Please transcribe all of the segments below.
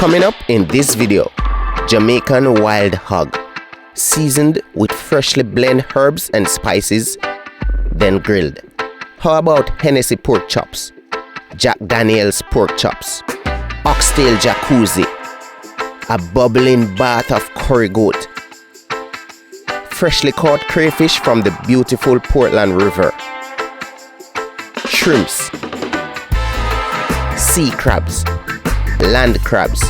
Coming up in this video, Jamaican Wild Hog, seasoned with freshly blended herbs and spices, then grilled. How about Hennessy pork chops, Jack Daniel's pork chops, Oxtail JACUZZI, a bubbling bath of curry goat, freshly caught crayfish from the beautiful Portland River, shrimps, sea crabs, land crabs,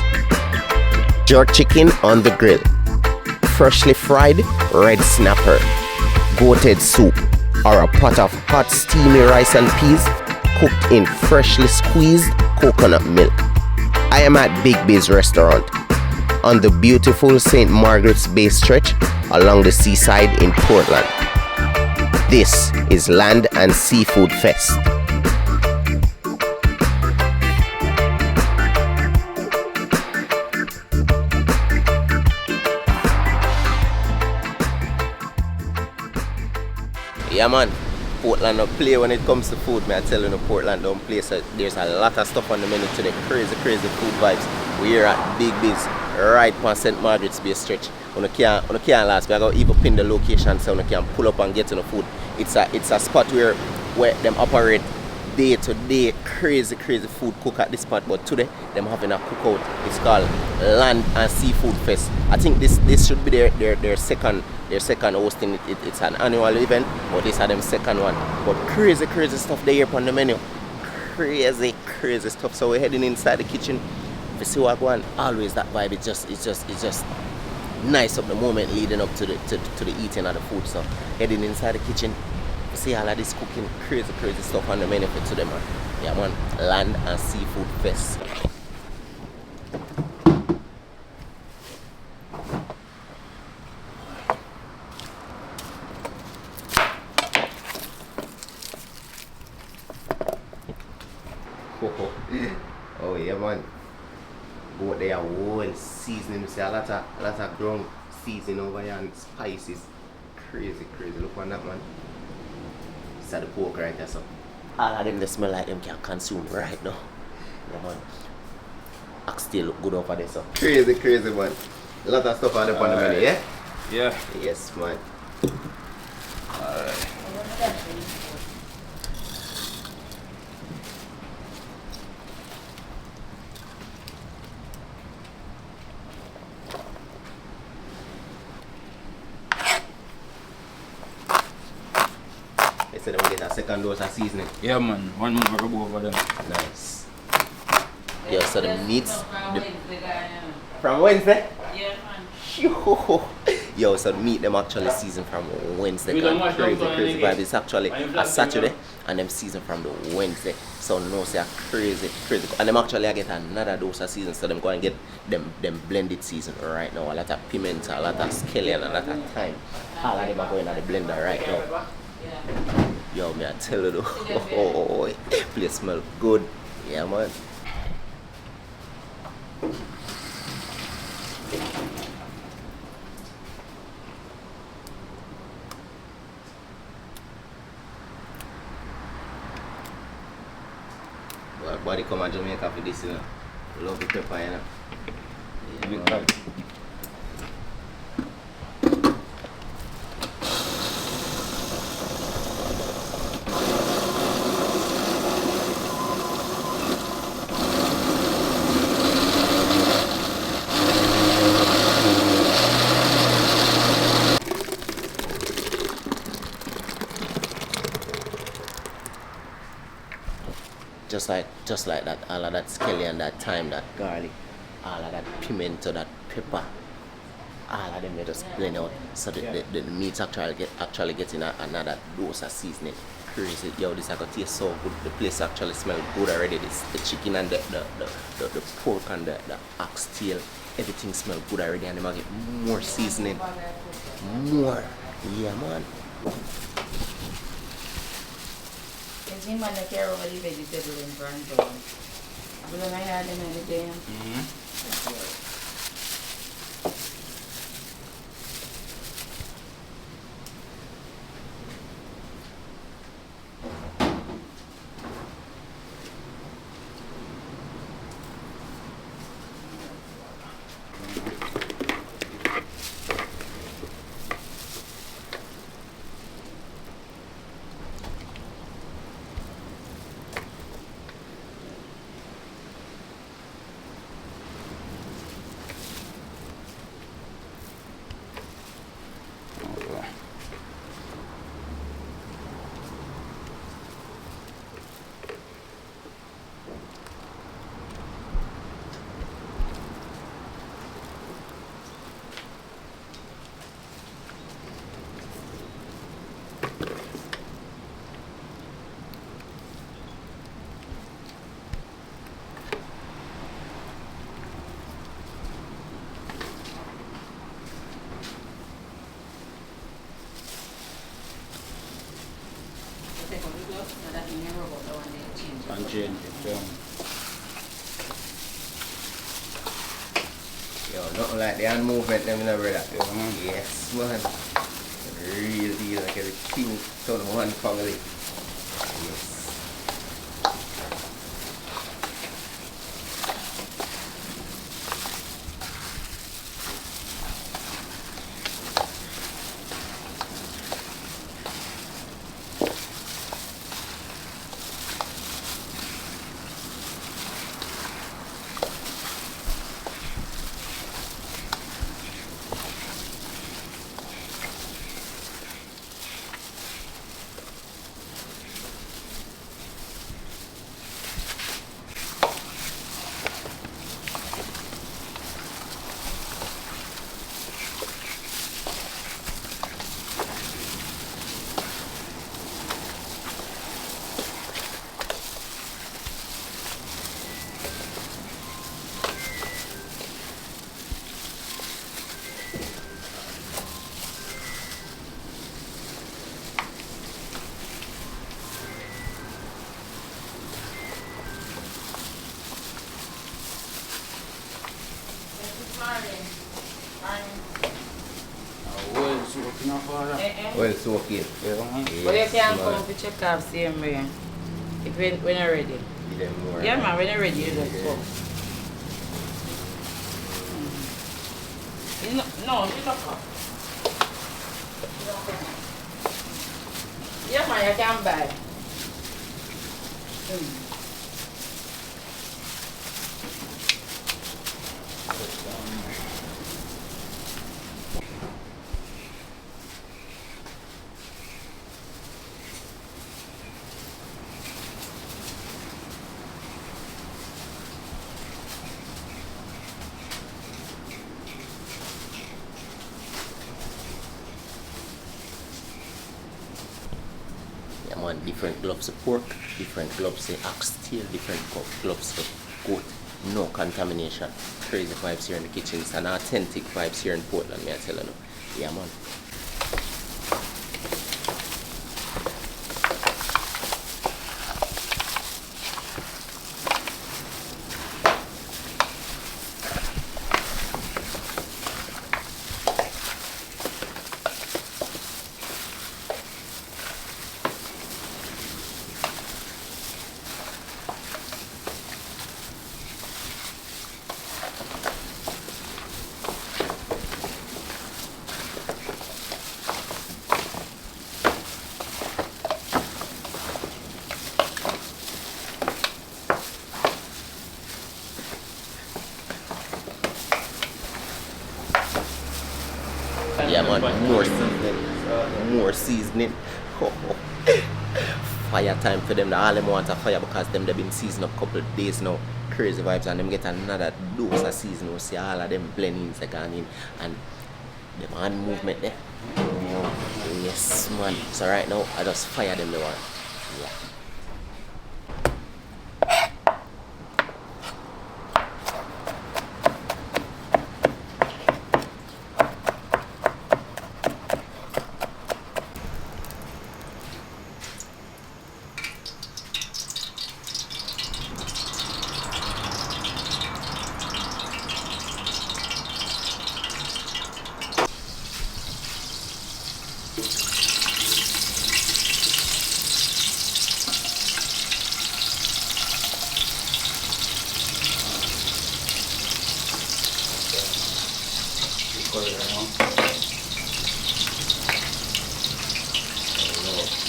jerk chicken on the grill, freshly fried red snapper, goated soup, or a pot of hot steamy rice and peas cooked in freshly squeezed coconut milk. I am at Big Biz Restaurant on the beautiful St. Margaret's Bay stretch along the seaside in Portland. This is Land and Seafood Fest. Yeah man, Portland don't play when it comes to food, man. I tell you, no, Portland don't play. So there's a lot of stuff on the menu today. Crazy food vibes. We're here at Big Biz, right on St. Margaret's Bay stretch. You can't last. We are going to even pin the location so you can pull up and get to the food. It's a spot where them operate day to day. Crazy food cook at this spot. But today them having a cookout. It's called Land and Seafood Fest. I think this should be their second hosting. It's an annual event, but this is them second one. But crazy stuff there on the menu. Crazy stuff. So we're heading inside the kitchen. If you see what going on, always that vibe. It's just nice up the moment leading up to the eating of the food. So heading inside the kitchen, you see all of this cooking, crazy stuff on the menu for today, man. Yeah man, Land and Seafood Fest. Oh yeah man. Go there whole seasoning. You see a lot of ground seasoning over here and spices. Crazy. Look on that man. It's the pork right there, so all of them they smell like them can consume right now. Yeah man. Oxtail look good over there, so crazy man. A lot of stuff on the menu, yeah? Yeah. Yes man. Alright. So then we get a second dose of seasoning. Yeah man, one more rub over them. Nice. Yeah, so the meats from Wednesday? Yeah man. Yo, so the meat them actually seasoned from Wednesday. Crazy vibe. It's actually a Saturday and them seasoned from the Wednesday. So no say a crazy. And them actually get another dose of season, so them go and get them blended season right now. A lot of pimento, a lot of scallion, a lot of thyme. All of them are going at the blender right now. Yo, me I tell you though, place smell good. Yeah man. Well, body come to Jamaica for this, you know. Love the pepper, you know. Yeah, man. Just like that, all of that scallion, that thyme, that garlic, all of that pimento, that pepper, all of them they just blend out. So the meat's actually getting another dose of seasoning. Crazy. Yo, this is gonna taste so good. The place actually smells good already. The chicken and the pork and the oxtail, everything smells good already, and they might get more seasoning. More. Yeah man. Kasi man na care over the vegetable in front of them. Wala na natin na ito yan. change it. Yo, nothing like the hand movement, them, you know, brother. Yeah, man. Yes, man. Real deal, like a king ton of one family. Yes. Well, soaking up all that. Well, soaking. Yeah, man. Yes, But you can man. come to check off same way. If when you're ready. Give them more. Yeah, man, when you're ready, you just Yeah. go. You know, no, you don't come. You don't come. Yeah, man, you can buy. Yeah, man, different gloves of pork, different gloves of oxtail, different gloves of goat. No contamination. Crazy vibes here in the kitchen. It's an authentic vibes here in Portland, me I tell you. Yeah, man. Yeah, man, more seasoning. More seasoning. Fire time for them. All them want a fire because them they've been seasoning up a couple of days now. Crazy vibes, and them get another dose of seasoning. We see all of them blendings that gone in and the hand movement there. Yes, man. So right now I just fire them the one. Yeah.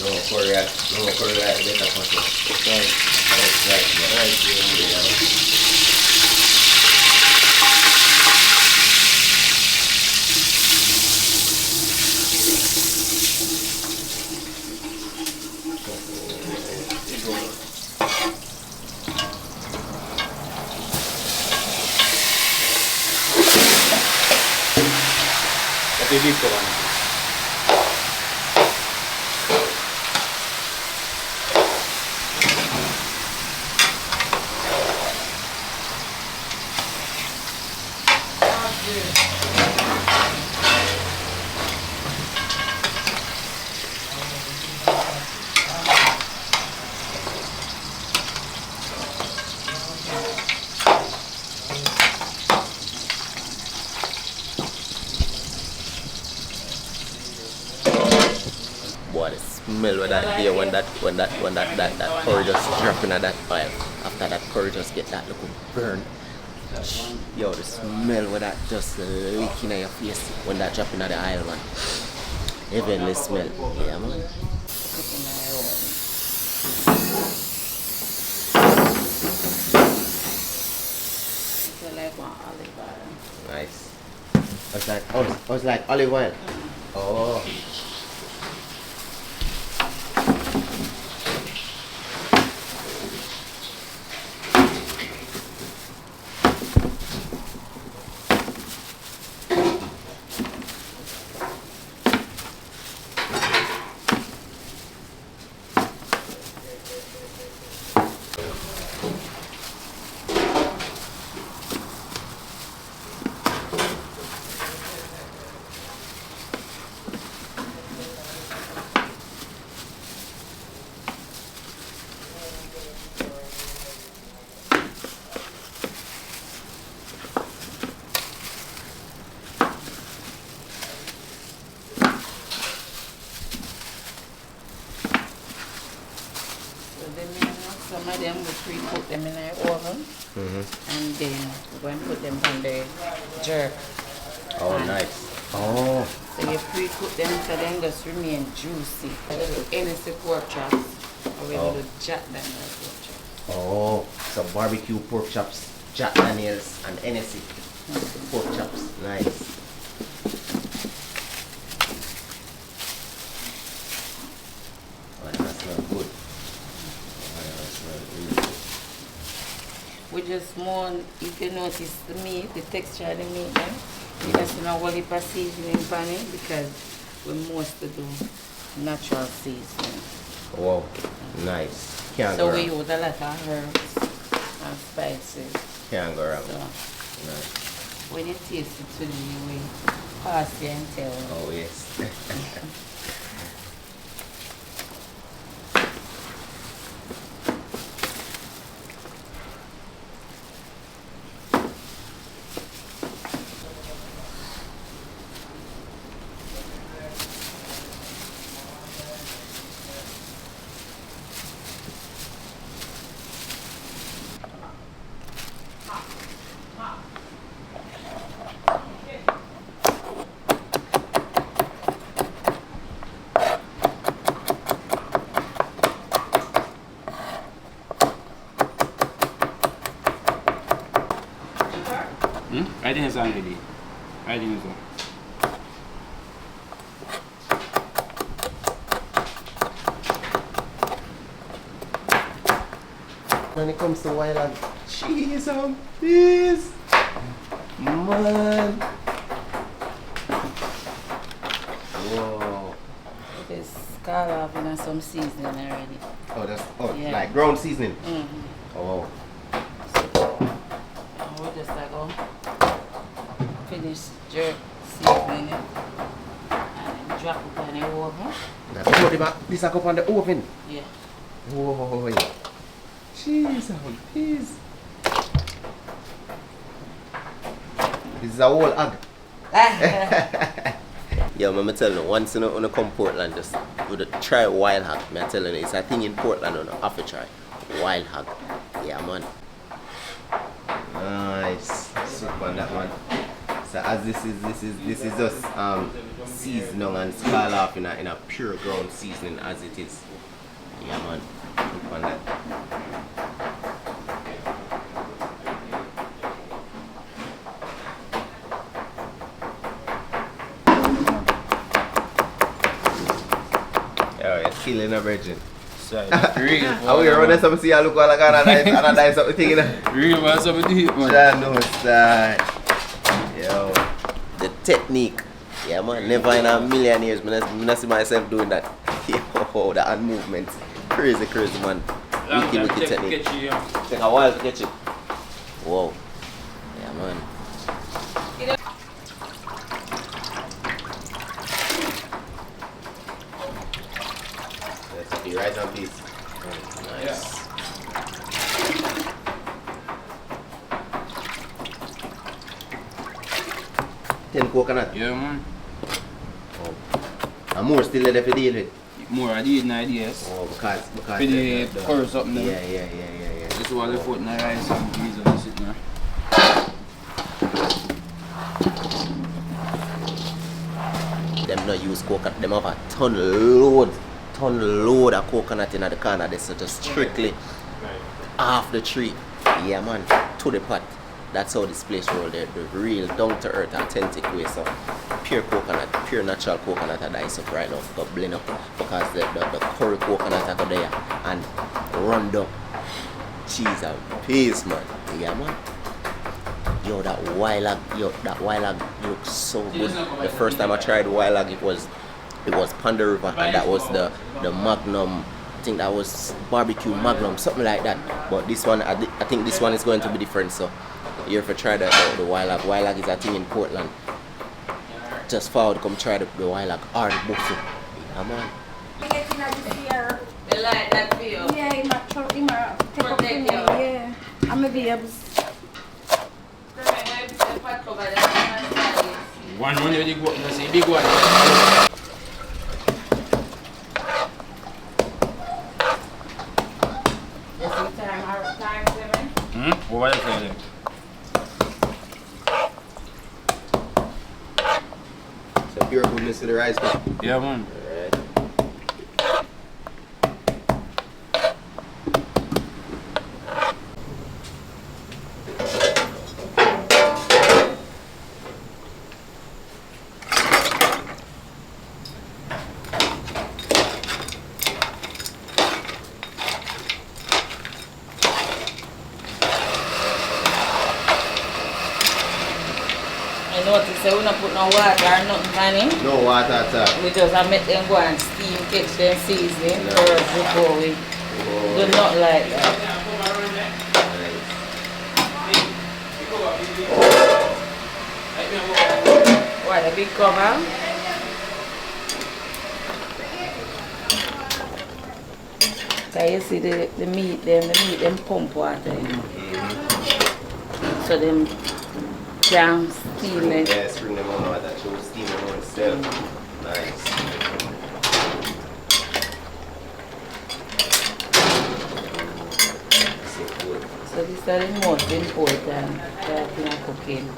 No curry, like better for you. Tapi di koran. smell with that there when that curry just drop in that oil. After that curry just get that little burn. Yo, the smell with that just licking in your face when that drop in the oil, man. Heavenly smell. Yeah, man. Like one olive oil. Nice. It's like olive oil. Oh. Some of them we pre-cook them in the oven, and then we're going to put them on the jerk. Oh, nice. Oh. So you pre-cook them so they just remain juicy. A little Hennessy pork chops, or we little Jack Daniels pork chops. Oh, some barbecue pork chops, Jack Daniels and Hennessy pork chops. Nice. Oh, that smells good. We just more, if you notice the meat, the texture of the meat, then we just know what heap of seasoning on it because we mostly do natural seasoning. Wow, nice. Can't So go we wrong. use a lot of herbs and spices. Can't go wrong. So Nice. when you taste it today, you will pass you and tell. Oh, yes. I think it's already. I think so. When it comes to Wild Hog, cheese on peas, man. Whoa. It is scallop and some seasoning already. Oh, that's Yeah. like ground seasoning. Mm-hmm. Oh, And we're just like, finish jerk seasoning it and then drop it on the oven. now put it back. This I go on the oven. Yeah. Whoa, cheese on peas. This is a whole hog. Yo, I'm telling you, once you wanna come Portland, just try Wild Hog. I'm telling you, it's a thing in Portland you have to try. Wild Hog. Yeah, man. Nice. Soup on that one. So as this is just seasoning and scallop in a pure ground seasoning as it is. Yeah, man. Soup on that. Oh, you're killing a virgin. Sorry, real. How we run some see look like a dice something thing in a Real man, something to eat, man. John knows that. Yo. The technique. Yeah, man. Never in a million years. I not see myself doing that. Yo, the hand movement. Crazy, man. Wicked technique. Take a while to catch it. Whoa. Yeah, man. That's okay, rice and peas. Nice. 10 coconut. Yeah, man. Oh. And more still there for deal with. more ideas. Oh, because For the curry something. Yeah. This is what they put in the rice and peas and this in there. Them not use coconut. Them have a ton load of coconut in the corner. This is just strictly off the tree. Yeah, man, to the pot. That's how this place roll there. The real down to earth, authentic way. So pure coconut, pure natural coconut I dice up right now. Got blend up because the curry coconut I got there and run up cheese and peas, man. Yeah, man. Yo, that wild hog looks so good. The first time I tried wild hog, it was Ponder River, and that was the Magnum. I think that was barbecue Magnum, something like that. But this one, I think this one is going to be different. So you ever try the wild hog? Wild hog is a thing in Portland. Just forward, come try the wild hog or the buffalo. Yeah, man. They like that for you. Yeah, he might take up for me. Yeah, I'm a babes. One you go, that's a big one. Time, Simmering? What is it? So pure goodness to the rice, man. Yeah, man. I notice that we don't put no water or nothing on it. No water at all. We just make them go and steam, catch them seasoning first before we do not like that. What, a big cover? So you see the meat them pump water, you know. So them can steam it. Yeah, spring them on water, show steam them on itself. Nice. So good. So this is the most important part in cooking.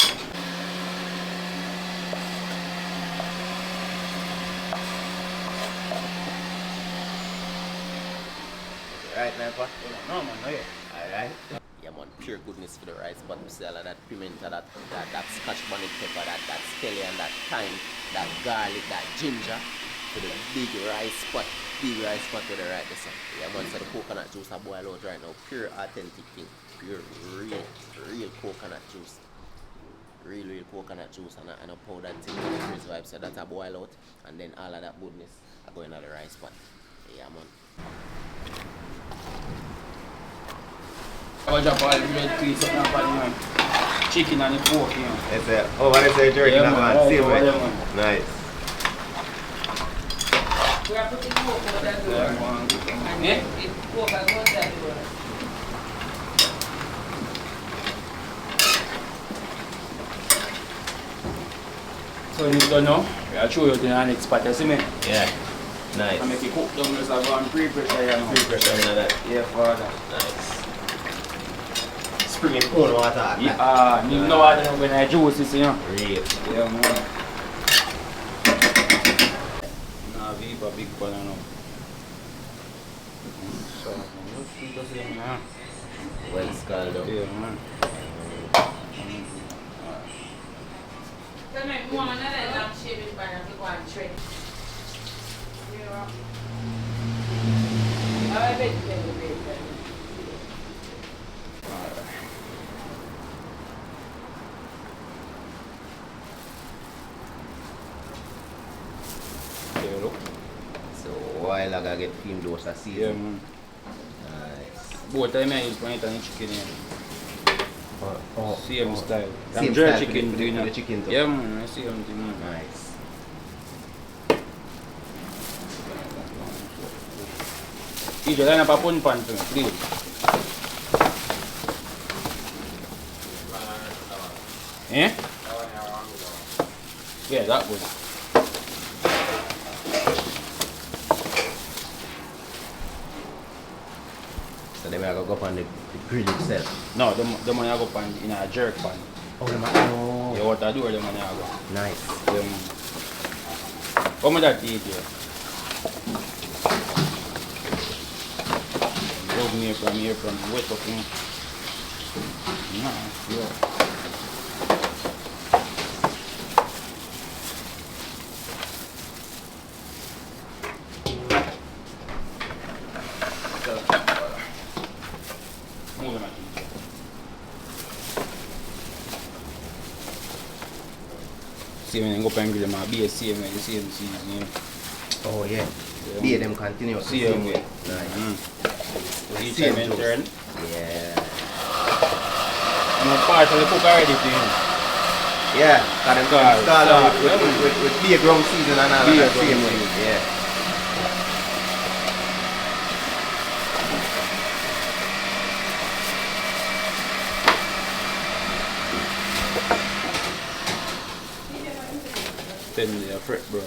Alright, man, pa? No, man, no, yeah. Alright. Yeah, man, pure goodness for the rice, but we still have that pimento, that scotch bonnet pepper, that scallion, that thyme, that garlic, that ginger for the big rice pot with the right this. Yeah, man, so the coconut juice I boil out right now, pure authentic thing, pure real coconut juice. Real coconut juice and a powdered thing with the freeze vibe, so that I boil out and then all of that goodness I go into the rice pot. Yeah, man. I drop all the red peas up and pan, chicken and the pork, you know. It's a, oh, what is it, jerky? Yeah, man. See, Yeah, man. man. Nice. We are putting pork over that door. Yeah, man. And Yeah? it pork and go that door. So this done now, I'll show you the next part, you see me? Yeah. Nice. I make it cook down, just have one pre-pressure, you know. Pre-pressure and that. Yeah, father. Nice. Spring in cold water. Yeah, you know what when I juice this, you know. Real. Yeah, man. Nah, Viva big banana. So, let's do the same, man. Well scalded up. Yeah, man. Tell me, Mom, another lamb shaving pan and go and tray. I bet you can do it. Okay, look. So while I gotta get filmed those are season. Yeah, man. Nice. Both time I use point and chicken here. Same style. Same dry style chicken, for do you know? the chicken too. Yeah, man, I see something, man. Nice. You just line up a pun pan for me, please. Eh? Yeah, that good. So then we are going to go up on the grill itself. No, the money I go pan in a jerk pan. Oh, the man. Oh. You want to do the money I go. Nice. How much that take you? Rub me from wet up in. Nah, yeah. Same and go pan grill my be same way, the same season. Oh, yeah. Be them continue. Same way. Nice. Each time in turn. Yeah. I'm partially cook already to him. Yeah, got them start with beer ground season and all that same way. Yeah. Then they are prep, bro.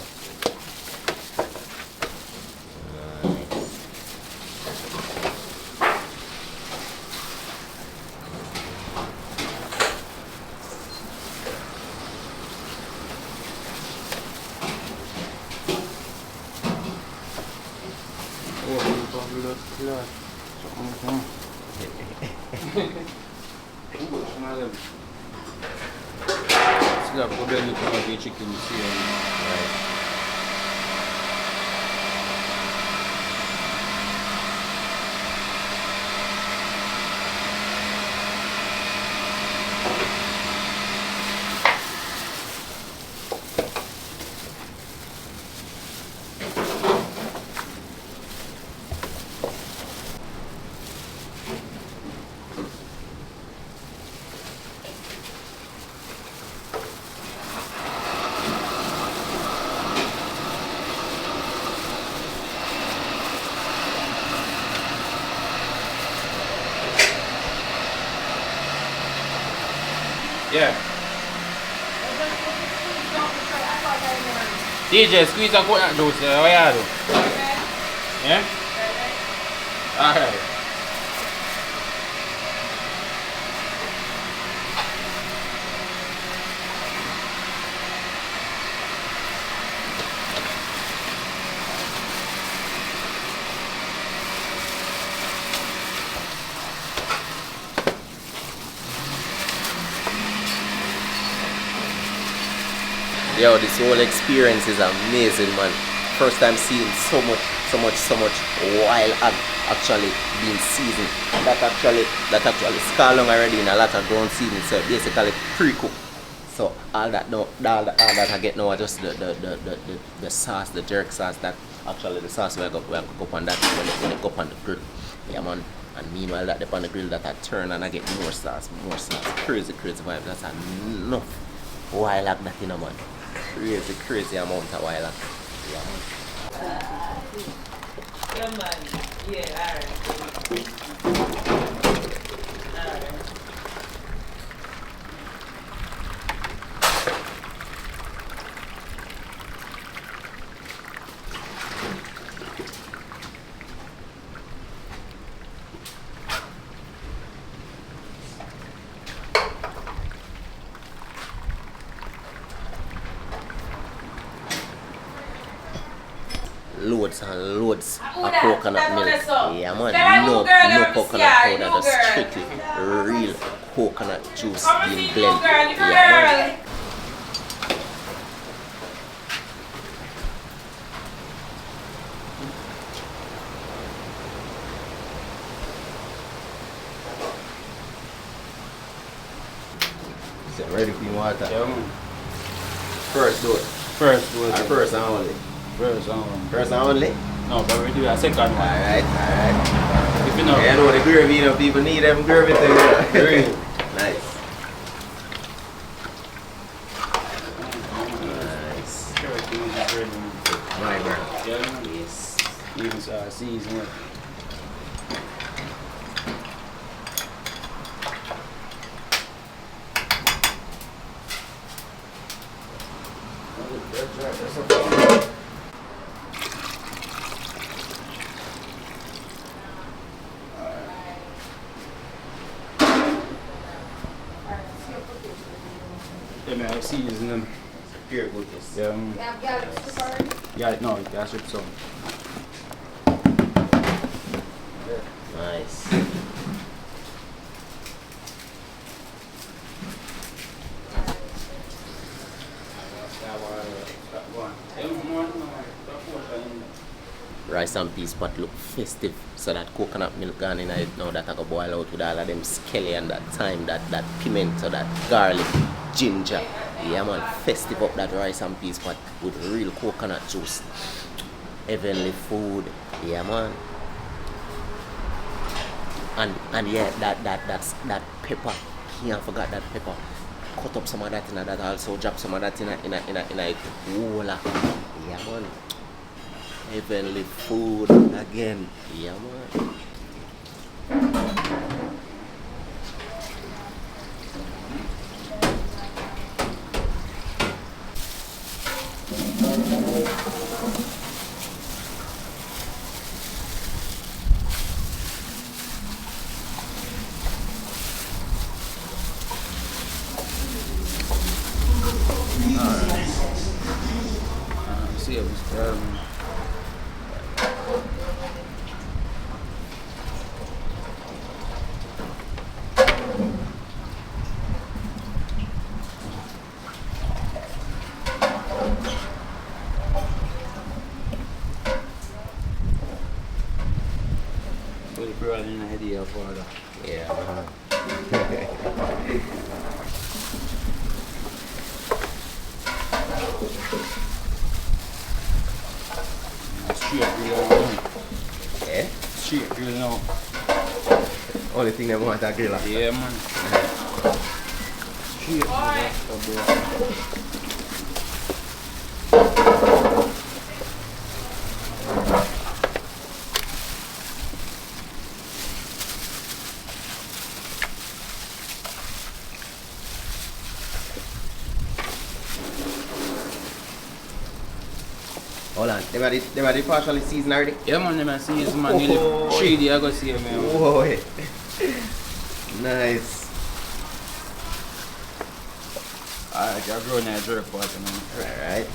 Slap go belly to the chicken you see. Right. Yeah. DJ, squeeze and coconut juice. What you do? Yeah? Alright. Yo, this whole experience is amazing, man. First time seeing so much wild hog actually being seasoned. That actually scalding already in a lot of ground seasoning, so basically pre-cooked. So all that I get now are just the sauce, the jerk sauce. That actually the sauce we cook up on that when it go up on the grill. Yeah, man. And meanwhile that up on the grill that I turn and I get more sauce. Crazy vibe. That's enough wild hog that in a man. Crazy amount of wild hog. Yeah, man. Yeah, man. Yeah, alright. Loads and loads of coconut milk. Yeah, man. No coconut powder, just strictly real coconut juice being blended. Yeah, man. Is it ready for your water? Yeah, man. First do it. First do it. Or first and only? First First and only? No, but we do a second one. Alright. If you know. Yeah, I know the gravy, you know, people need them gravy thing. Gravy. Nice. Nice. Right, bro. Yeah, man. Yes. Even season it. Yeah, man, I season them. Pure goodness. Yeah. Yeah, it's already. Yeah, no, that's it. So. Nice. Rice and peas pot look festive. So that coconut milk gone in it now that I go boil out with all of them skelly and that thyme, that pimento, that garlic, ginger. Yeah man, festive up that rice and peas pot with real coconut juice. Heavenly food. Yeah man. And yeah, that pepper. Can't forget that pepper. Cut up some of that in that also drop some of that in a whole. Yeah man. Heavenly food again. Yeah man. See it was brought in a idea for that. Yeah man. Straight grill now. Yeah? Straight grill now. Only thing they want a griller. Yeah man. Straight grill. Hold on, they are partially seasoned already? Yeah man, them season man. Nearly 3 days I go see them. Whoa, nice. I got grown that jerk pot, man. Alright.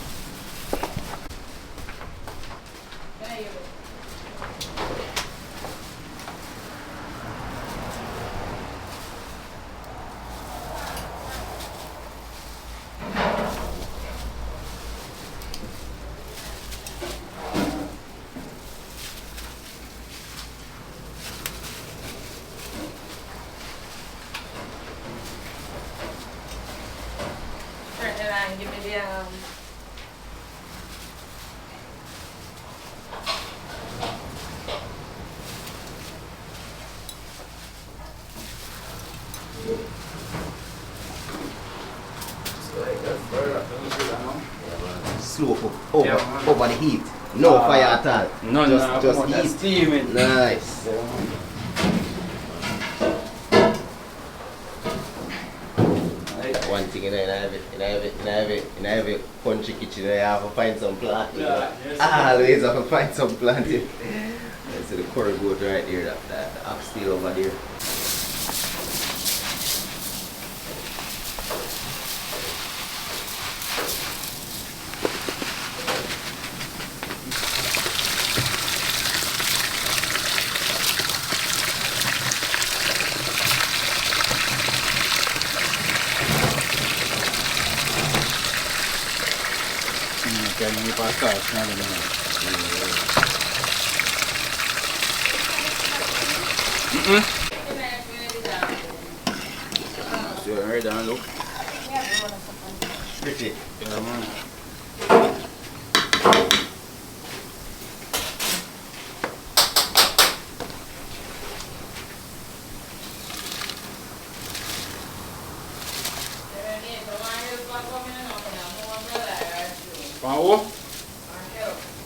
Give me the Slow cook over the heat. No fire at all. No, just heat. Steaming. Nice. One thing in every country kitchen, you have to find some plantain. Always have to find some plantain. So the curry goat right there, that oxtail over there. Can you pass that? So you heard that look? Pretty. Yeah man. Power?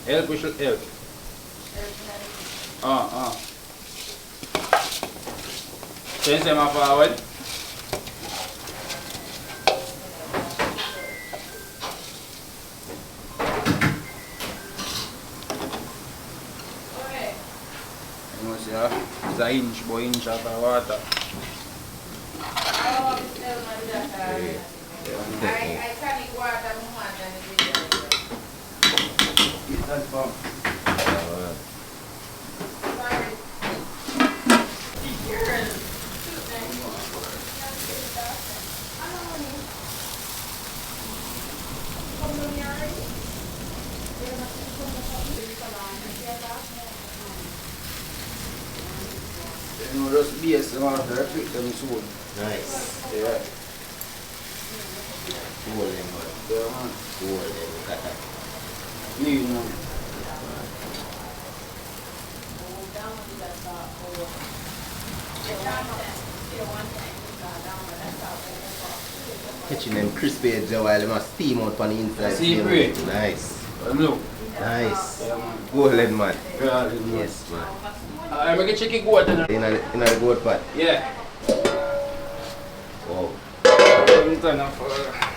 Help, we should help. Change them up forward. You must see, it's an inch by inch of water. You know, just base them out there, pick them soon. Nice. Yeah. Cool them, man. Yeah, man. Cool them. Look at that. You know. Catching them crispy edge while they must steam out on the inside. See, great. Nice. Look. Nice. Yeah, man. Golden, man. Yeah, Yes, man. I'm going to check it goat. In the goat pot. Yeah. Wow. Turn off.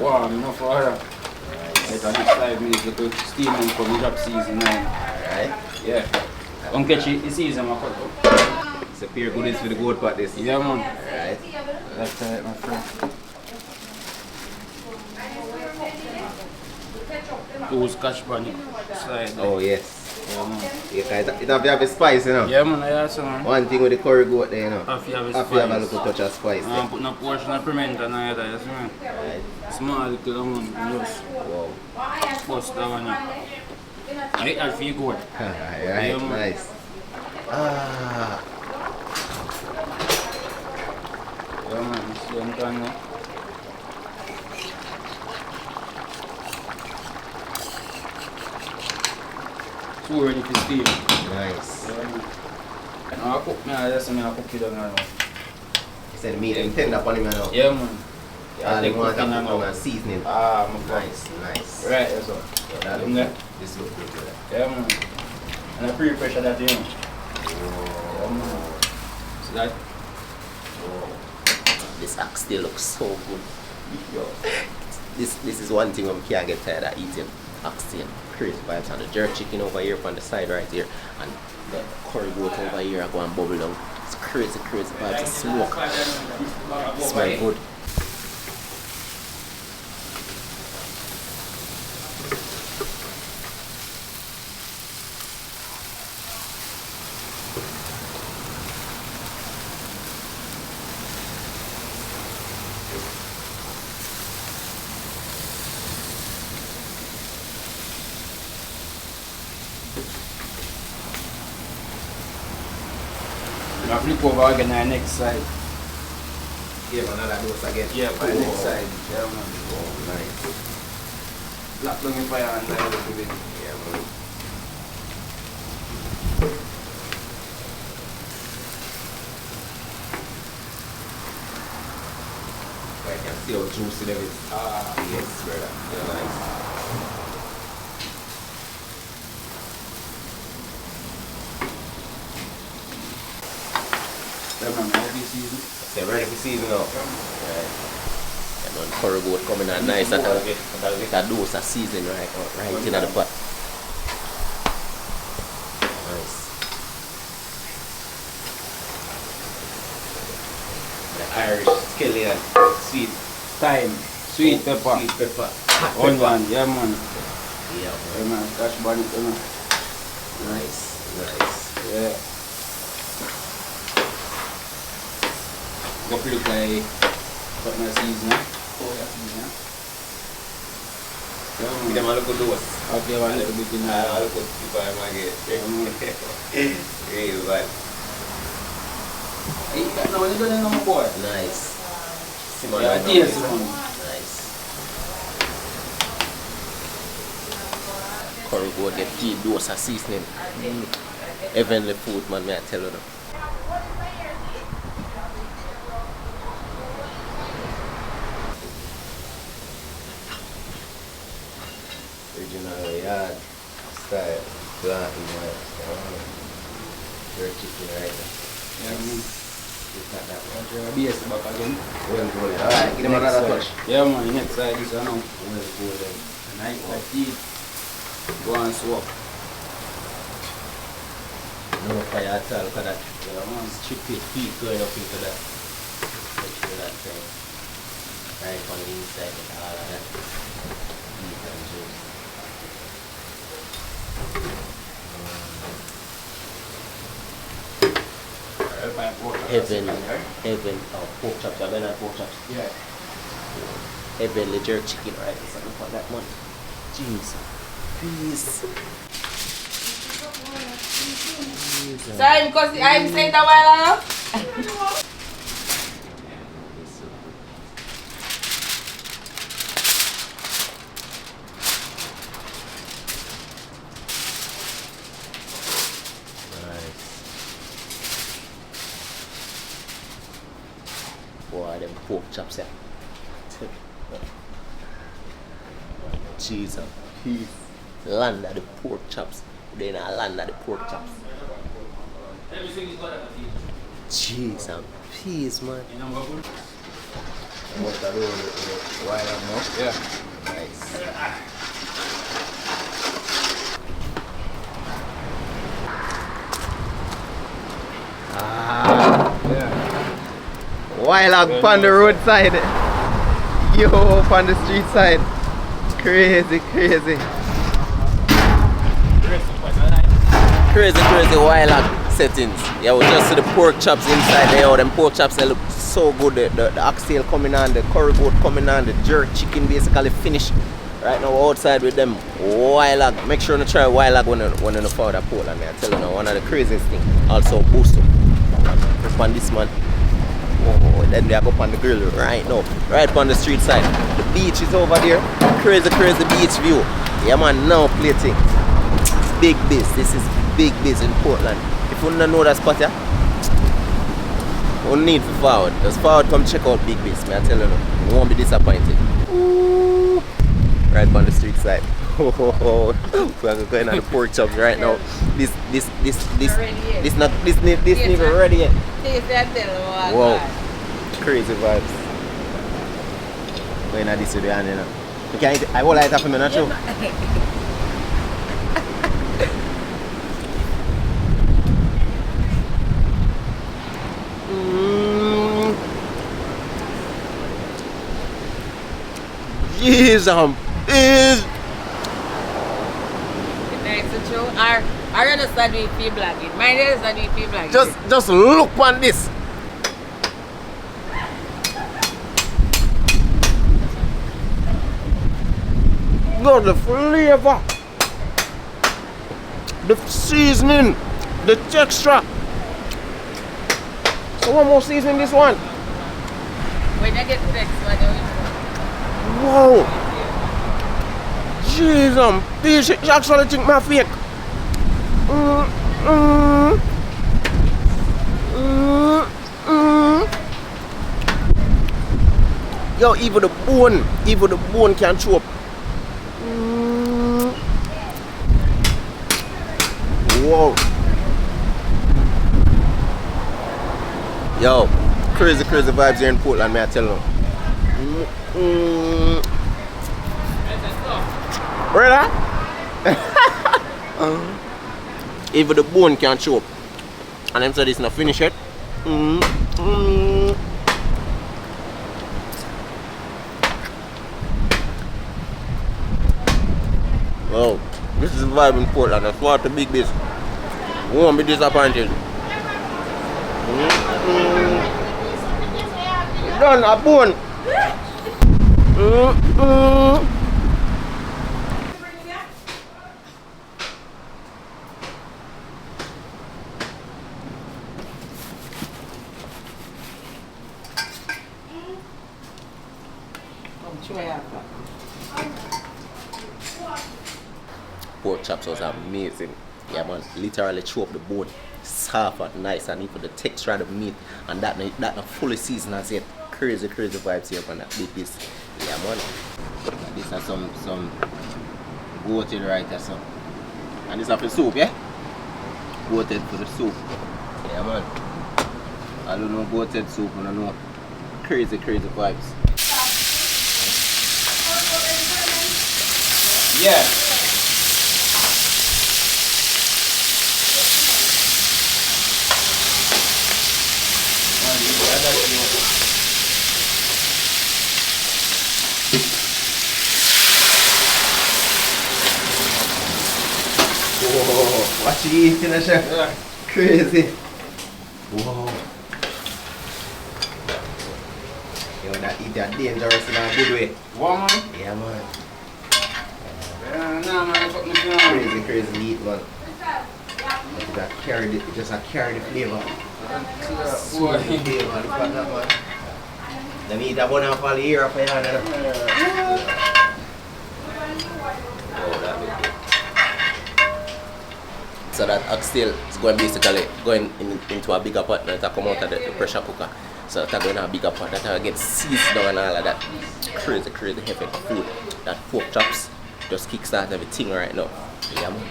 Warm enough for her. Like the next 5 minutes, you could steam them from the drop season 9. Alright. Yeah. Don't catch it, the season, my cut. It's a pure goodies for the goat pot this. Yeah, man. Alright. That's right, my friend. Two scotch bunny slide. Oh, yes. Yeah, man. Yeah, it have to have a spice, you know. Yeah, man, I also, man. One thing with the curry goat there, you know. Half you have a Have to have a spice. little touch of spice there. Put a portion of pimento and all that, you see, man. Right. Small little amount, and just Wow. bust that one up. I eat that for you good. Alright, Yeah, man. nice. Ah. Yeah, man, see what I'm trying now. Too ready for steam. Nice. Yeah, man. Now I cook, I cook it down now. You said the meat and tender upon him, you know. Yeah, man. All they take want to cooking have now. and seasoning. Ah, my God. Nice, nice. Right, that's all. Yeah, that Them look there? good. This look good, brother. Yeah, man. And I pre-pressure that, you know. Oh. Yeah, man. So that, Oh. This oxtail looks so good. Yo. This is one thing we can't get tired of eating. Oxtail. Crazy vibes. And the jerk chicken over here on the side right here. And the curry goat over here are going bubble down. It's crazy vibes. It's smoke. Smell good. I flip over again on the next side. Give another dose again. Yeah, on the next side. Yeah, man. Oh, nice. Black down the fire and light a little bit. Yeah, man. I can see how juicy them is. Ah, Yes, brother. Yeah, nice. yeah, man. How this season? So ready for season now. Right. And then curry goat coming out nice. That'll get a dose of season right in the pot. Nice. The Irish scallion, sweet Thyme, sweet pepper, sweet pepper, hot onion, yeah, man. Yeah, Yeah, man. Scotch bonnet, you know. nice, nice. Yeah. Go look like cut my season, oh, yeah, season, Give yeah. them a little dose. I'll give a little bit in there. I'll put people in my gate. Great vibe. Hey, now when you go in on my boy. Nice. Simmer Yeah, down taste now. man. Nice. Curry goat get 3 dose of seasoning. Heavenly food, man, may I tell you. Original yard style, black and white. Jerk chicken right there. Yeah, man. Look at that one. I'll be back again. Well golden. Alright, give them another touch. Yeah, man, next side is now. Well golden. And I like teeth. Go and swap. No fire at all, look at that. Yeah, man. Chicken feet going up into that. Make sure that thing. Right on the inside with all of that. Meat and juice. Heaven. Oh, pork chops. I mean, pork chops. Yeah. Heavenly jerk chicken, right? So look at that one. Jeez. Peace. Sorry, because I'm saying that while ago. Boy, them pork chops, yeah. Cheese and peas. Land of the pork chops. Then I land of the pork chops. Cheese and peas, man. Most of the wild hog, yeah. Nice. Yeah. Wild hog on the roadside. Yo, on the street side. Crazy. Crazy wild hog settings. Yeah, we just see the pork chops inside there. Them pork chops, they look so good. The oxtail coming on, the curry goat coming on, the jerk chicken basically finished. Right now we're outside with them wild hog. Make sure to try wild hog when you follow that Portland. I tell you now, one of the craziest things. Also boost up. Just on this man. Oh, then they are up on the grill right now. Right on the street side. The beach is over there. Crazy beach view. Yeah man, now plating. Big biz. This is big biz in Portland. If you don't know that spot, yeah, you need to forward. Just forward, come check out Big Biz. I tell you, you won't be disappointed. Ooh. Right on the street side. We're going on the pork chops right now. This not even ready yet. Wow, crazy vibes. Going on this with the hand, you know. You can't eat. I will light up for me, not true. Yes, is. I understand we feel black. My name is we feel black. Just look on this. Look the flavor, the seasoning, the texture. So one more seasoning this one. When I get the next one, wow. Jesus, fish, you actually think my fake. Yo, even the bone can chew up. Whoa. Yo, crazy vibes here in Portland, may I tell you. Brother? Even the bone can chew up. And them said it's not finished yet. Wow, this is the vibe in Portland. That's what the big biz. Won't be disappointed. Done a bone. Pork chops was amazing. Yeah man, literally chew up the bone. Soft and nice, and even the texture of the meat, and that not fully seasoned as yet. Crazy vibes here on that big piece. Yeah man. This is some goated right there, so. And this is for soup, yeah? Goated for the soup. Yeah man. I don't know goated soup, I don't know. Crazy vibes. Yeah. Whoa, what you eating, chef? Yeah. Crazy. Whoa. man, that eat that dangerous in a good way. What, man? Yeah, man. Nah, man, fuck me, Crazy meat, man. It just carry the flavor. Sweet flavor, look at that, man. Let me eat that one off all the ear for you, man. Oh, that looks good. So that oxtail is going basically going into a bigger pot that come out of the pressure cooker. So that going in a bigger pot that will get seasoned down and all of that crazy heavy food. That pork chops just kickstart everything right now. Yeah, man.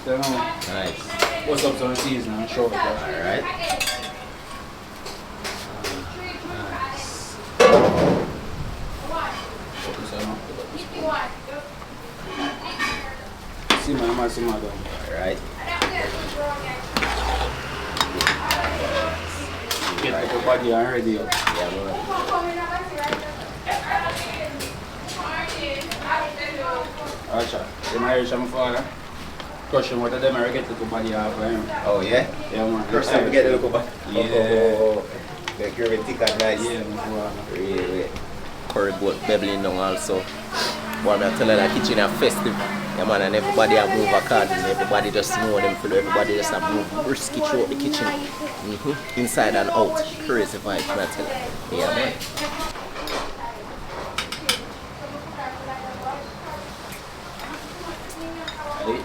Nice. What's up, son? Season, I'm sure. Alright. See my man, see my dog. Alright. Get the body and ready up. Yeah, man. Acha, them Irish and my father. Crush him with them, I get the body off of him. Oh, yeah? Yeah, man. First time we get the look back. Yeah. Oh, make you thick and nice. Yeah, man. Really. Curry goat bebbling down also. Boy, I'm telling you, the kitchen is festive. Yeah, man, and everybody have move accordingly. Everybody just know them feel. Everybody just have move brisk throughout the kitchen. Inside and out. Crazy vibe, I'm telling you. Yeah, man.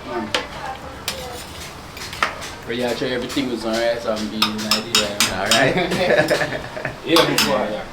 Man. But yeah, try everything was alright, so I'm being an idea. Alright. Yeah, before, yeah.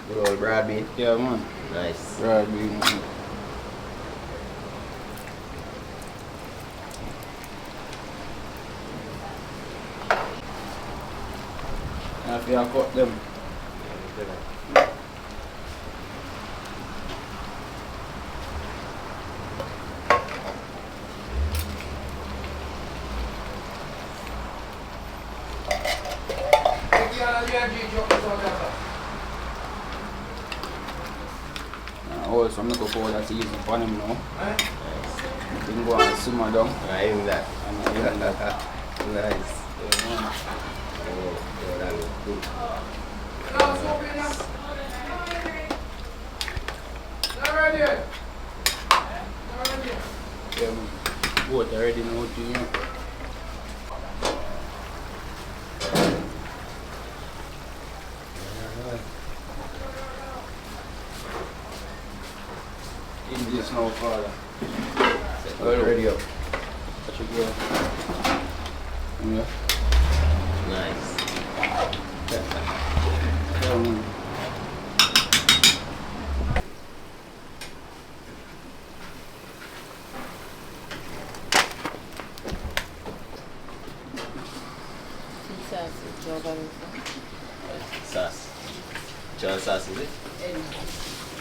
Good old broad bean. Yeah, man. Nice. Right, bean. After I cut them. Also, I'm looking forward to season for him now. You can go and simmer down. I even that. And even that. Nice. Yeah, man. Oh, that looks good. Yeah, man. Both already know what to do. In this now, father. Ready up. That should go. Yeah. Nice. Yeah, man. Sauce. John sauce, is it?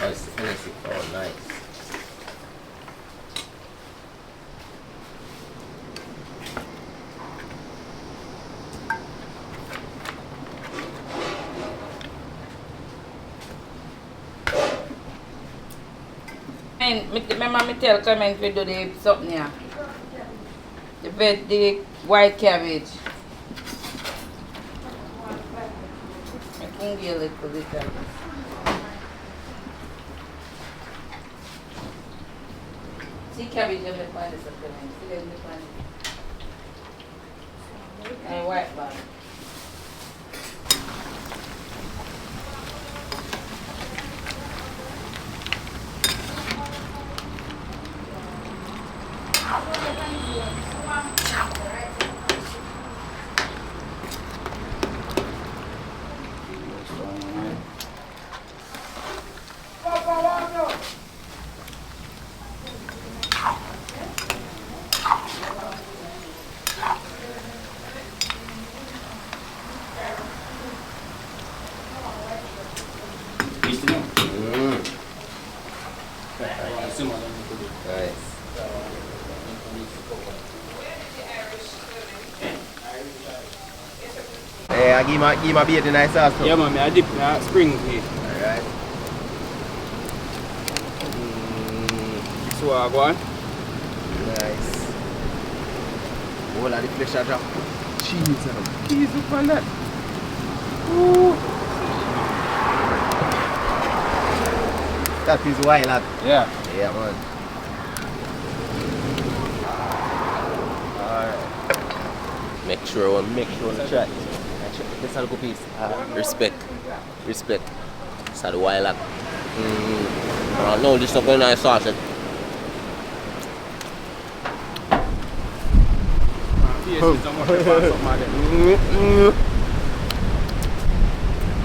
Oh, it's Hennessy. Oh, nice. Remember me tell Clement we do the something here. The white cabbage. I can get a little bit of this. See cabbage in the pan is a Clement. See them in the pan. And white bag. Nice. Hey, I give my bait a nice sauce. Yeah, man, I dip spring bait. Alright. So I go on. Nice. Whole of the flesh I drop. Cheese up on that. Ooh. That is wild, lad. Yeah. Yeah, man. Alright. Make sure to try. This little piece. Respect. It's the wild lad. No, this is not very nice sauce.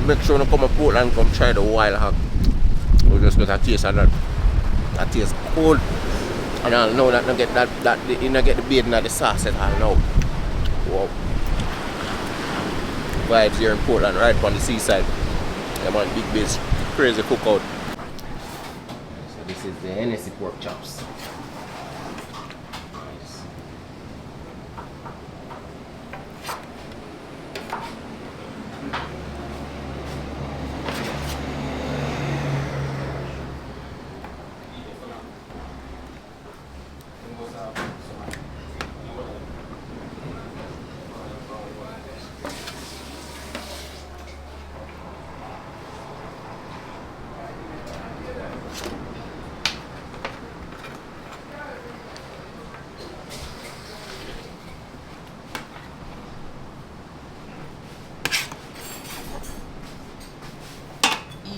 Make sure to come to Portland, come try the Wild Hog. We just get a taste of that. That tastes cold. And I know that you don't get the bait in the sauce at all now. Wow. Vibes here in Portland, right on the seaside. I'm on big base, crazy cookout. So this is the Hennessy pork chops. Nice.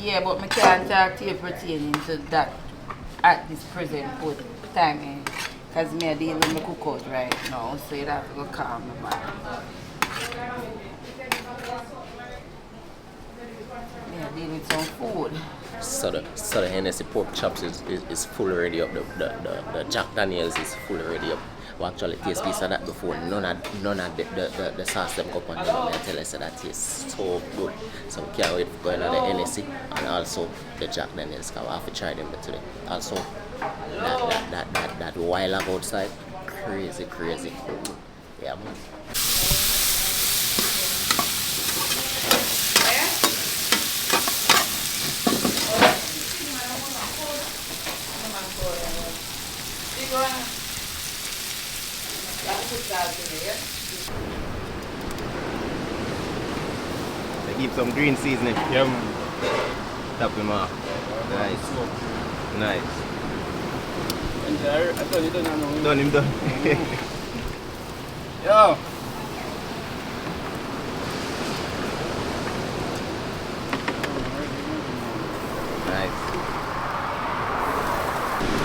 Yeah, but I can't talk to you pertaining to that at this present time. Because me deal with my cookout right now, so you have to go calm me back. Yeah, deal with some food. So the Hennessy pork chops is full already up. The Jack Daniels is full already up. We actually taste piece of that before. None of the sauce them go on them. I tell you, so that tastes so good. So we can't wait for going on the Hennessy and also the Jack Daniels. Cause we have to try them today. Also that Wild Hog outside, crazy. Yeah, man. They keep some green seasoning. Yeah, man. Tap him off. Nice. I thought you done Him done. Yo. Nice.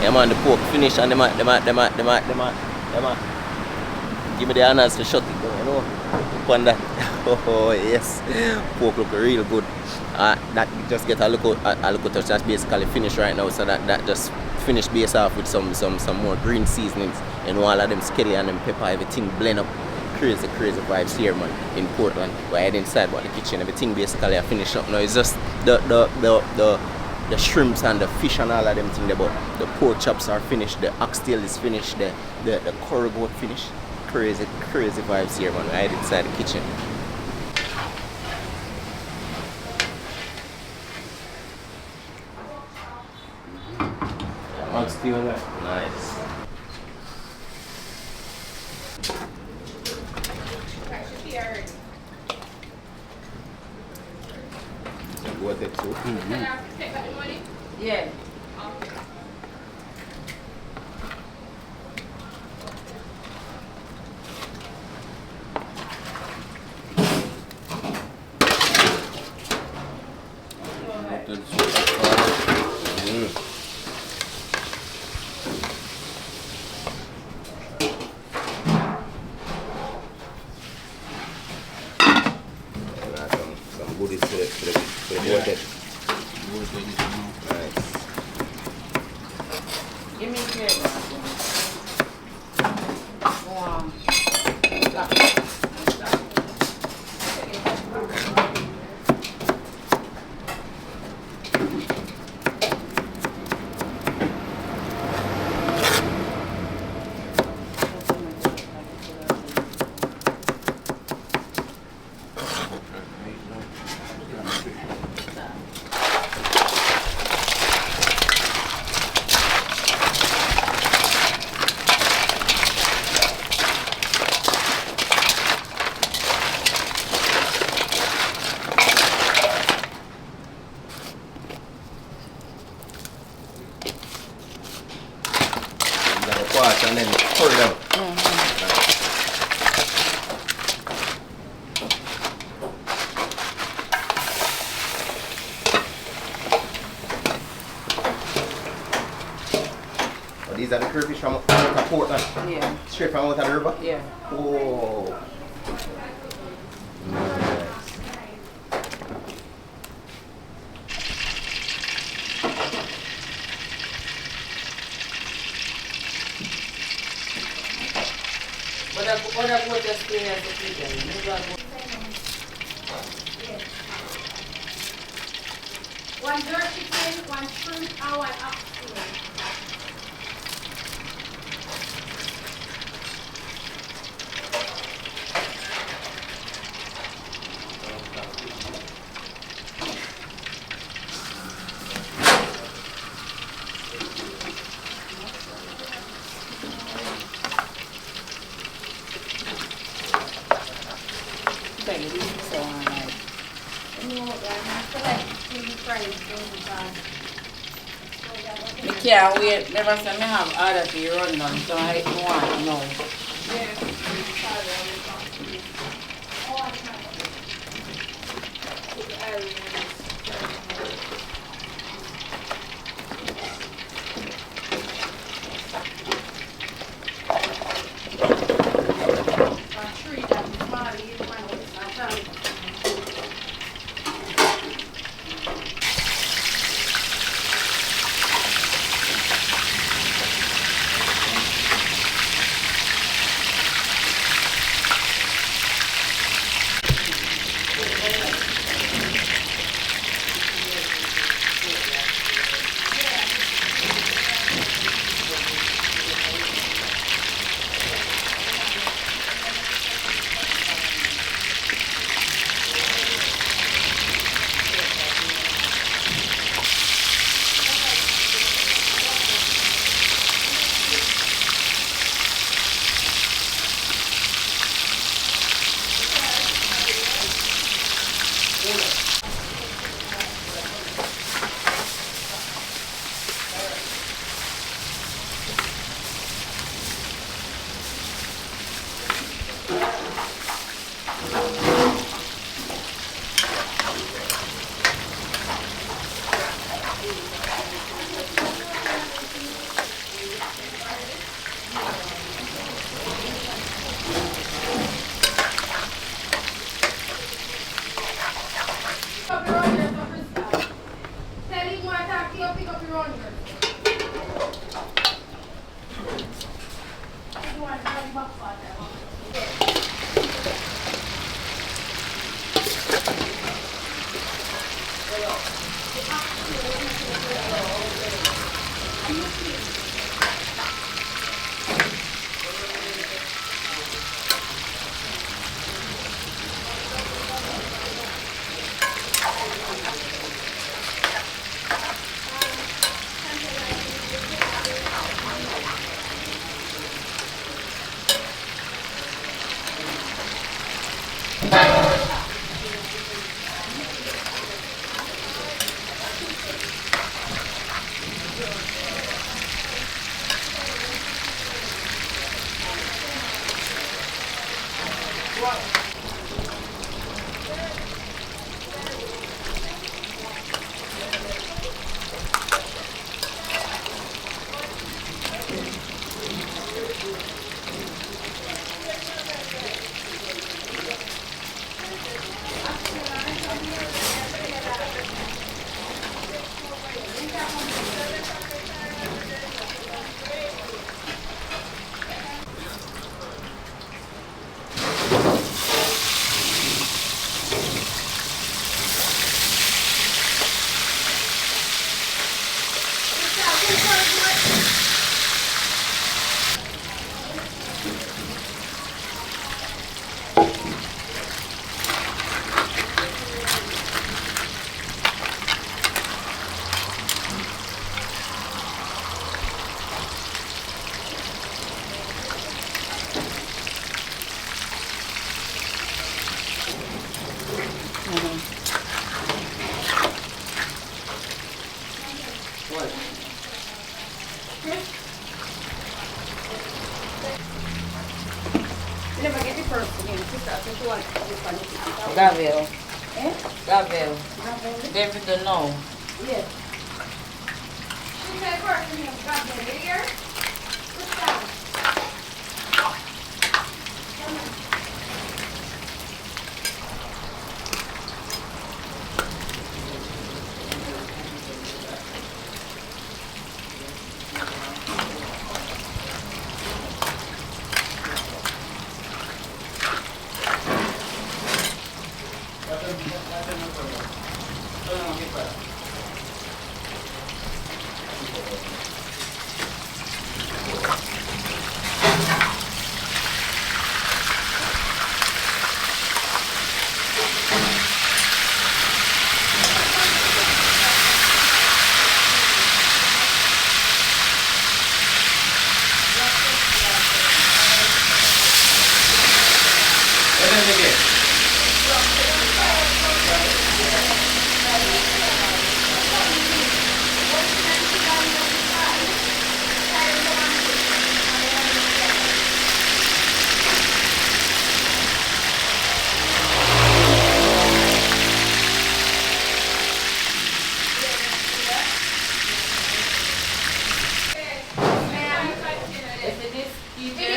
Yeah, man, the pork finish and them give me the honors to shut it down, you know. Upon that. Oh yes. Pork look real good. That just get a look touch. That's basically finished right now, so that just finished base off with some more green seasonings. You know, all of them skelly and them pepper, everything blend up. Crazy vibes here, man, in Portland. We're heading inside about the kitchen, everything basically I finished up now. It's just the shrimps and the fish and all of them things, but the pork chops are finished, the oxtail is finished, the curry goat finished. Crazy vibes here, man. Right inside the kitchen. Oxtail, nice. Go with it too. Yeah. Goated. Goated. Nice. Give me a carrot. Wow. And then pour it out. Oh, these are the crayfish from out of Portland? Yeah. Straight from out of the river? Yeah. Oh. Other goat just stay here to feed them. One jerk chicken, one shrimp, and one oxtail. I can't wait. Never say me have order to run down, so I want to know. person in. Pick up if you want to look on it. Gavel. Eh? Gavel. Gravel. David don't know. Yes. She said person in. Gravel. You hear? Sit down. Come on.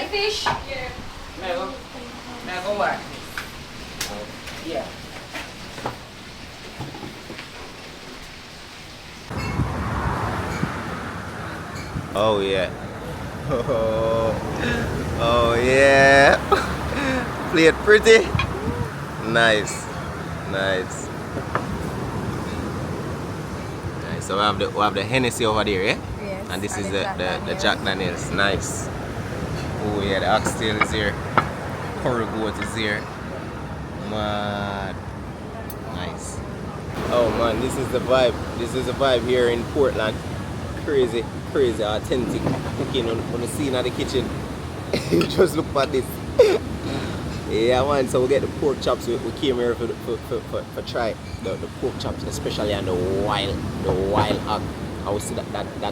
Fish? Yeah. May I go watch this? Yeah. Oh yeah. Oh yeah. Play it pretty. Nice. Nice. Nice. So we have the Hennessy over there, yeah? Yes. And this is the Jack Daniels. Nice. Oh yeah, the oxtail is here. Curry goat is here. Man. Nice. Oh man, this is the vibe. This is the vibe here in Portland. Crazy, crazy, authentic cooking on the scene of the kitchen. You just look at this. Yeah man, so we get the pork chops. We came here for try the pork chops, especially on the wild hog. I would see that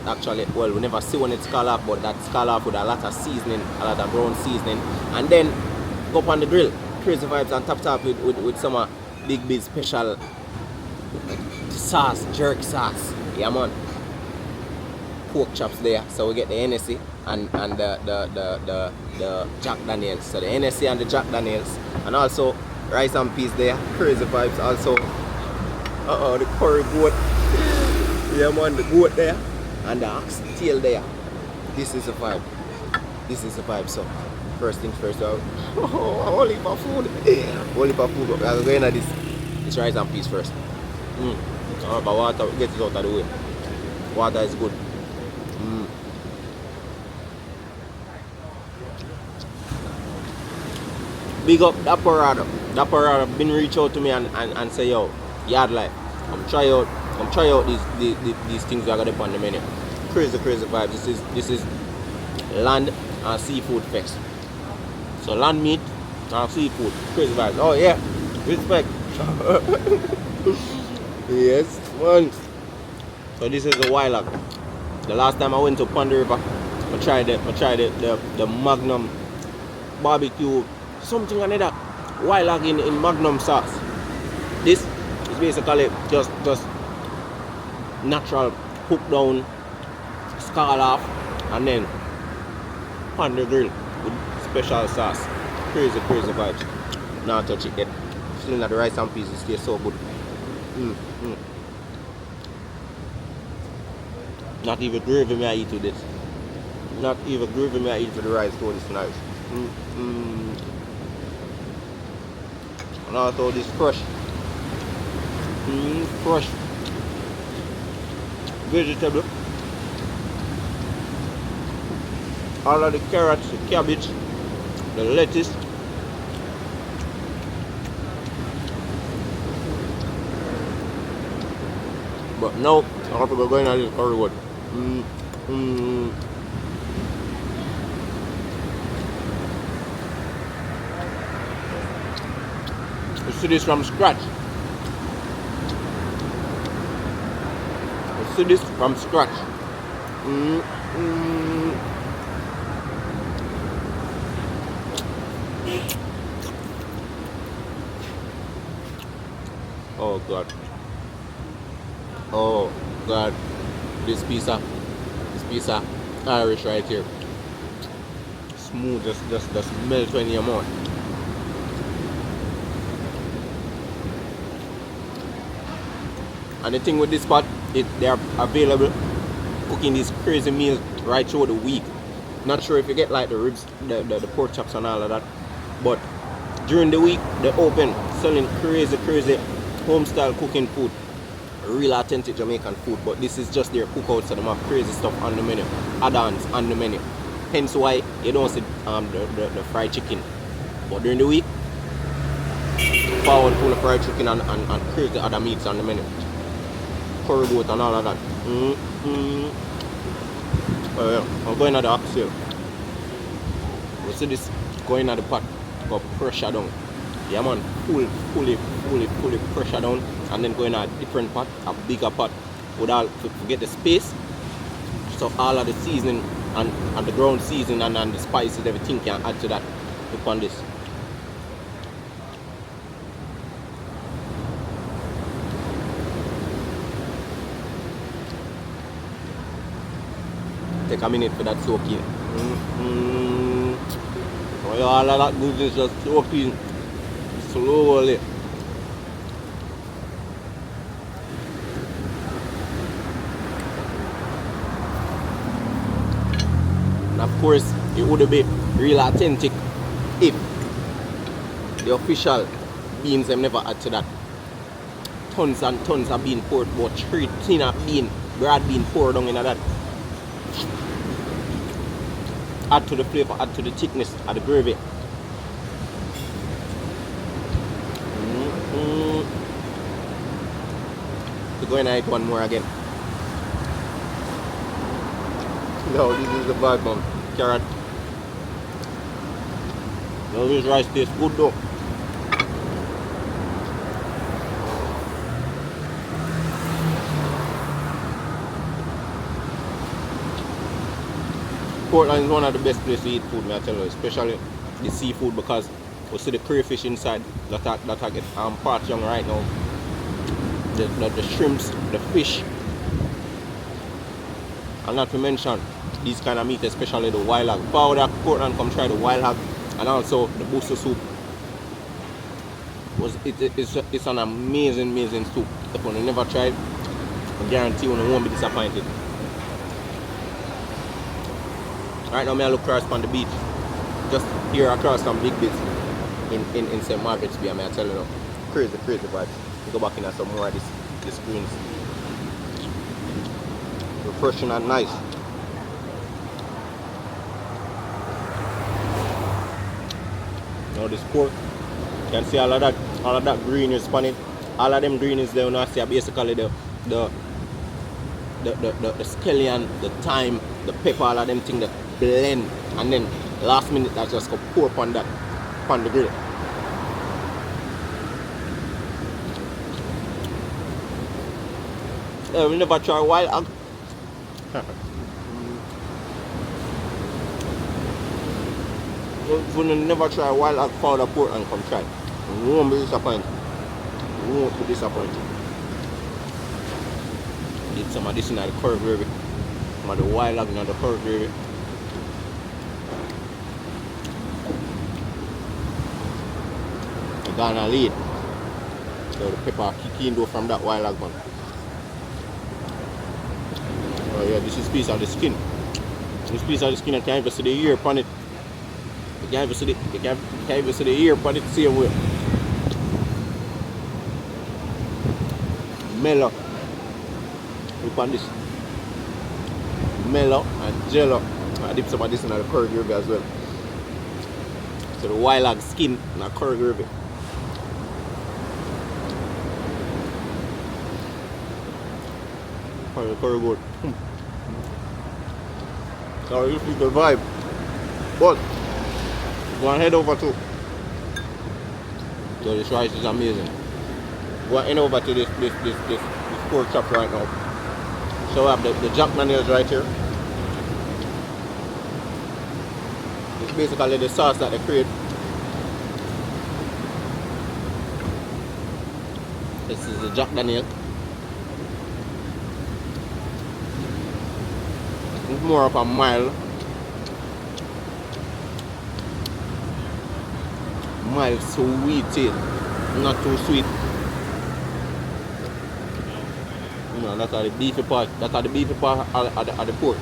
actually, well, we never see when it's scald off, but that's scald off with a lot of seasoning, a lot of brown seasoning, and then go up on the grill, crazy vibes, and top with some big special sauce, jerk sauce. Yeah man, pork chops there. So we get the Hennessy and the Jack Daniels. So the Hennessy and the Jack Daniels, and also rice and peas there, crazy vibes. Also, the curry goat. Yeah man, the goat there and the oxtail there. This is the vibe. This is the vibe. So first things first, I'm only for food. Only for food. I'm going at this rice and peas first. But water, get it out of the way. Water is good. Big up that parada. That parada been reach out to me and say, yo, yard life. I'm try out these things that I got up on the menu. Crazy vibes. This is Land and Seafood Fest. So land meat and seafood. Crazy vibes. Oh yeah. Respect. Yes, man. So this is the Wild Hog. The last time I went to Pond River, I tried the Magnum barbecue, something like that. Wild Hog in Magnum sauce. This is basically just natural cook down, scald off, and then on the grill with special sauce. Crazy vibes. Now touch it yet. Still not the rice and peas, it tastes so good. Not even gravy may I eat with this. Not even gravy may I eat with the rice, so it's nice. And also this fresh vegetable. All of the carrots, the cabbage, the lettuce. But now I have to go going on this curry wood. You see this from scratch. You see this from scratch. Oh God. Oh God. This piece of Irish right here. Smooth, just melt in your mouth. And the thing with this pot, they are available cooking these crazy meals right through the week. Not sure if you get like the ribs, the pork chops and all of that, but during the week they open selling crazy home style cooking food, real authentic Jamaican food. But this is just their cookouts, so they have crazy stuff on the menu, add-ons on the menu. Hence why you don't see the fried chicken. But during the week, forward full of fried chicken and crazy other meats on the menu. Curry goat and all of that. Oh yeah, I'm going to the oxtail. You see this going at the pot, got pressure down. Yeah man, fully pressure down, and then going at a different pot, a bigger pot, without forget the space. So all of the seasoning and the ground seasoning and the spices, everything can add to that. Look on this. Take a minute for that soaking. Oh, all of that goodness just soaking slowly. And of course, it would be real authentic if the official beans them never add to that. Tons and tons of bean poured, about 3 tin of bean, broad bean poured down in that. Add to the flavor, add to the thickness of the gravy. We're going to eat one more again. No, this is the vibe, man. Carrot. Now this rice tastes good though. Portland is one of the best places to eat food, I tell you, especially the seafood, because you see the crayfish inside that I get part young right now. The shrimps, the fish, and not to mention these kind of meat, especially the wild hog. Powder Portland, come try the wild hog, and also the booster soup. It's an amazing soup. If you never tried, I guarantee you won't be disappointed. Right now, I look across on the beach, just here across some big bits in St. Margaret's Bay. I tell you now, crazy vibes. We go back in some more of this greens. Refreshing and nice. Now this pork, you can see all of that green is on it. All of them green is there. Now see basically the scallion, the thyme, the pepper, all of them things that blend, and then last minute that just go pour upon the grill. We never try wild hog. If you never try wild hog powder pork and come try, you won't be disappointed. You won't be disappointed. Need some additional curry gravy. Some of the wild hog and the curry gravy. The Ghana lead. So the pepper kicking though from that wild hog one. Oh yeah, this is a piece of the skin. This piece of the skin, I can't even see the ear upon it. You can't even see the ear upon it the same way. Mellow. Look on this. Mellow and jello. I dip some of this in the curry gravy as well. So the wild hog skin and the curry gravy. Curry good. So this is the vibe. But go and head over to. So this rice is amazing. Go and head over to this pork chop right now. So we have the jack nails right here. It's basically the sauce that they create. This is the Jack Daniel. It's more of a mild sweet taste, not too sweet. You know, that's the beefy part. That's the beefy part of the pork.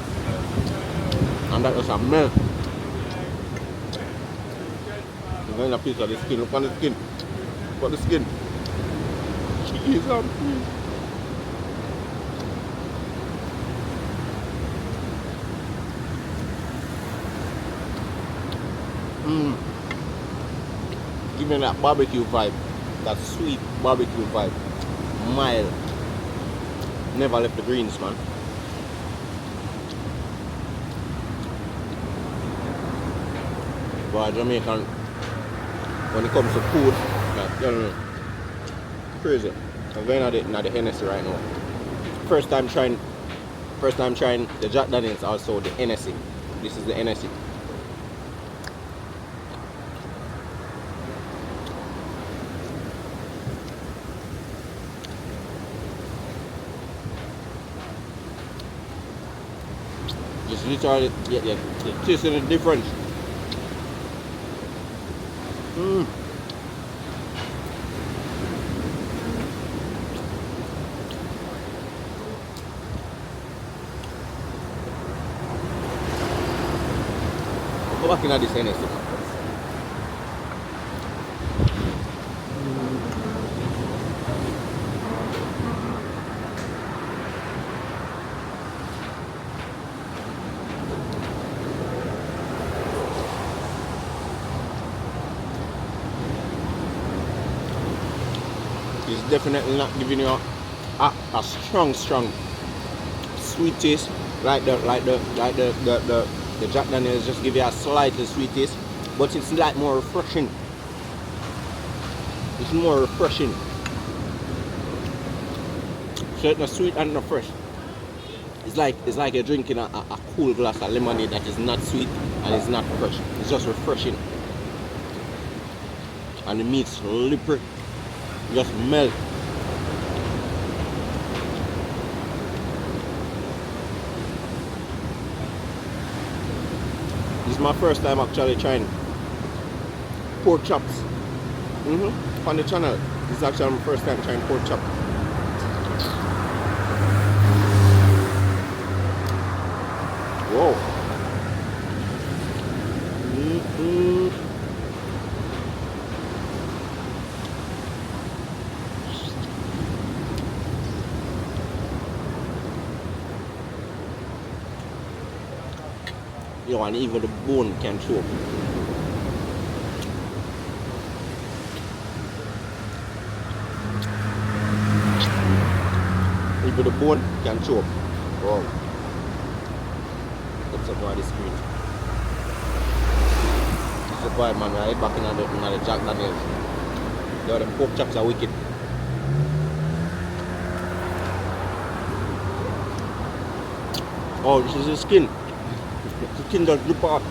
And that was a melt. And then a piece of the skin. Look on the skin. Look at the skin. Jeez, I'm pleased. Give me that barbecue vibe. That sweet barbecue vibe. Mild. Never left the greens, man. But Jamaican, when it comes to food, like, you know, crazy. I'm going at the Hennessy right now. First time trying the Jack Daniels, also the Hennessy. This is the Hennessy. Just literally the taste of the difference. Go back into this Hennessy. It's definitely not giving you a strong sweet taste like the Jack Daniels. Just give you a slightly sweet taste, but it's like more refreshing. It's more refreshing. So it's not sweet and not fresh. It's like you're drinking a cool glass of lemonade that is not sweet and it's not fresh. It's just refreshing. And the meat's slippery. Just melt. This is my first time actually trying pork chops. On the channel. This is actually my first time trying pork chop. Whoa. Yo, and even the bone can choke. Even the bone can choke. Wow. Put some more on the screen. This is the vibe, man. Right back in the Jack Daniels. Yo, the pork chops are wicked. Oh, this is the skin. The skin just drip off.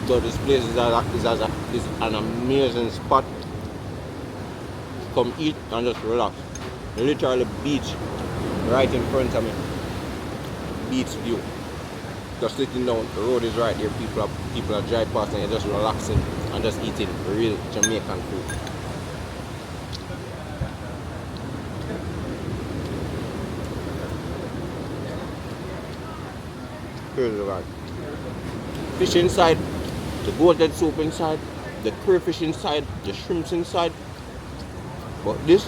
So this place is an amazing spot. Come eat and just relax. Literally beach right in front of me. Beach view. Just sitting down, the road is right there. People are driving past and you're just relaxing and just eating real Jamaican food. Here's the right. Fish inside, the golden soup inside, the crayfish inside, the shrimps inside. But this,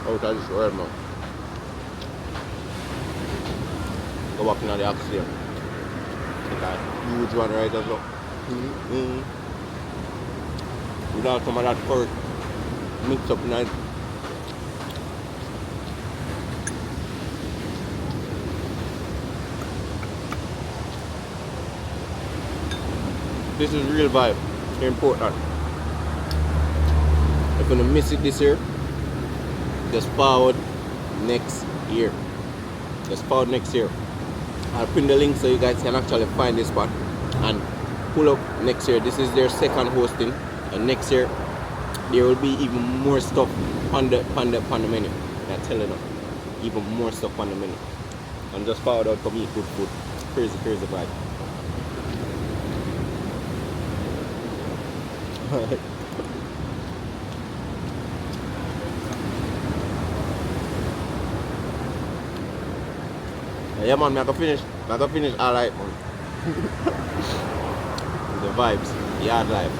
out of this world, man. Go back into the Oxtail. Like a huge one right as well. Without some of that curry mixed up nice. This is real vibe here in Portland. If you're gonna miss it this year, just forward next year. Just follow next year. I'll pin the link so you guys can actually find this spot and pull up next year. This is their second hosting, and next year there will be even more stuff on the menu. I'm telling you, even more stuff on the menu. And just follow out for me, good food. Crazy vibe. Yeah man, I can finish alright man. The vibes, yard life.